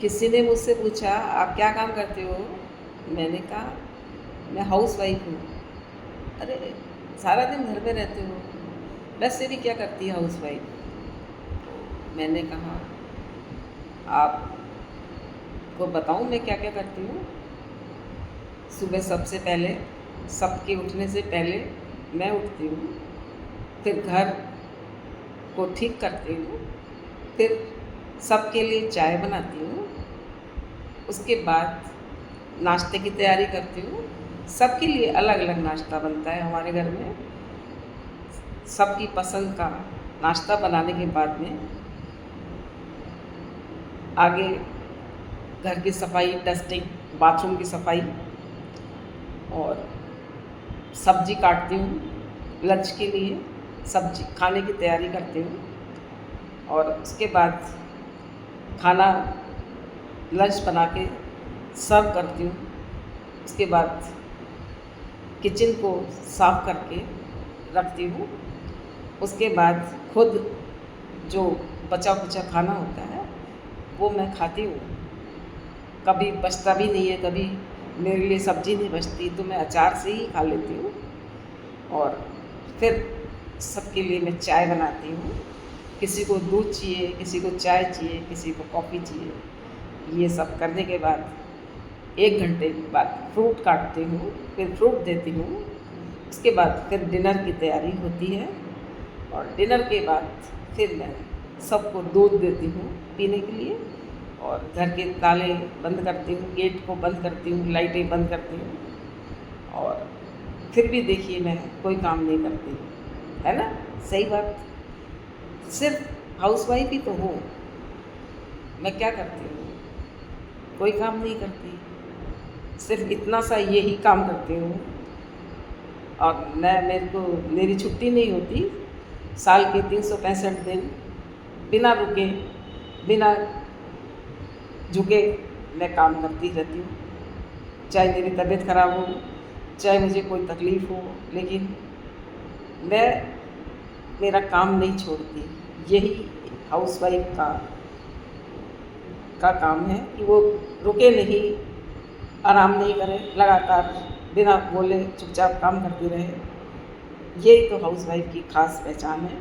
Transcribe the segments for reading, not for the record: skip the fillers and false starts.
किसी ने मुझसे पूछा आप क्या काम करते हो? मैंने कहा मैं हाउस वाइफ हूँ। अरे सारा दिन घर में रहते हो, वैसे भी क्या करती है हाउस वाइफ? मैंने कहा आपको बताऊँ मैं क्या क्या करती हूँ। सुबह सबसे पहले सबके उठने से पहले मैं उठती हूँ, फिर घर को ठीक करती हूँ, फिर सबके लिए चाय बनाती हूँ, उसके बाद नाश्ते की तैयारी करती हूँ। सबके लिए अलग अलग नाश्ता बनता है हमारे घर में। सबकी पसंद का नाश्ता बनाने के बाद में आगे घर की सफाई, डस्टिंग, बाथरूम की सफाई और सब्जी काटती हूँ लंच के लिए, सब्जी खाने की तैयारी करती हूँ और उसके बाद खाना लंच बना के सर्व करती हूँ। उसके बाद किचन को साफ करके रखती हूँ। उसके बाद खुद जो बचा कुचा खाना होता है वो मैं खाती हूँ। कभी बचता भी नहीं है, कभी मेरे लिए सब्ज़ी नहीं बचती तो मैं अचार से ही खा लेती हूँ। और फिर सबके लिए मैं चाय बनाती हूँ। किसी को दूध चाहिए, किसी को चाय चाहिए, किसी को कॉफ़ी चाहिए। ये सब करने के बाद 1 घंटे बाद फ्रूट काटती हूँ, फिर फ्रूट देती हूँ। उसके बाद फिर डिनर की तैयारी होती है और डिनर के बाद फिर मैं सबको दूध देती हूँ पीने के लिए और घर के ताले बंद करती हूँ, गेट को बंद करती हूँ, लाइटें बंद करती हूँ और फिर भी देखिए मैं कोई काम नहीं करती, है ना? सही बात। सिर्फ हाउसवाइफ ही तो हूँ, मैं क्या करती हूँ? कोई काम नहीं करती, सिर्फ इतना सा यही काम करती हूँ। और मेरी छुट्टी नहीं होती। साल के 365 दिन बिना रुके, बिना झुके मैं काम करती रहती हूँ। चाहे मेरी तबीयत ख़राब हो, चाहे मुझे कोई तकलीफ़ हो, लेकिन मैं मेरा काम नहीं छोड़ती। यही हाउसवाइफ का काम है कि वो रुके नहीं, आराम नहीं करे, लगातार बिना बोले चुपचाप काम करती रहे। यही तो हाउसवाइफ की ख़ास पहचान है।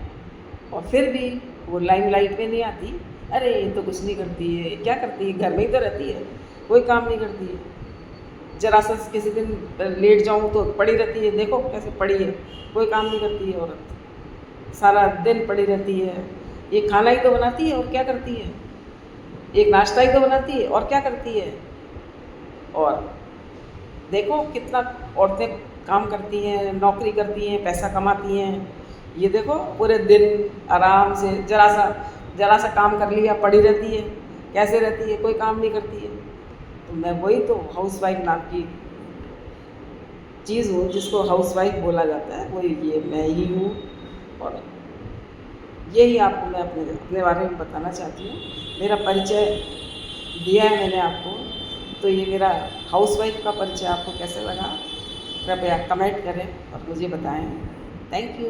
और फिर भी वो लाइमलाइट में नहीं आती। अरे ये तो कुछ नहीं करती है, क्या करती है? घर में ही तो रहती है, कोई काम नहीं करती है। ज़रा सा किसी दिन लेट जाऊँ तो पड़ी रहती है, देखो कैसे पड़ी है, कोई काम नहीं करती है औरत, सारा दिन पड़ी रहती है। ये खाना ही तो बनाती है और क्या करती है? एक नाश्ता ही तो बनाती है और क्या करती है? और देखो कितना औरतें काम करती हैं, नौकरी करती हैं, पैसा कमाती हैं। ये देखो पूरे दिन आराम से ज़रा सा काम कर लिया, पड़ी रहती है। कैसे रहती है? कोई काम नहीं करती है। तो मैं वही तो हाउसवाइफ नाम की चीज़ हूँ जिसको हाउसवाइफ बोला जाता है, वही ये मैं ही हूँ। और यही आपको मैं अपने बारे में बताना चाहती हूँ। मेरा परिचय दिया है मैंने आपको, तो ये मेरा हाउसवाइफ का परिचय आपको कैसे लगा? कृपया कमेंट करें और मुझे बताएं। Thank you.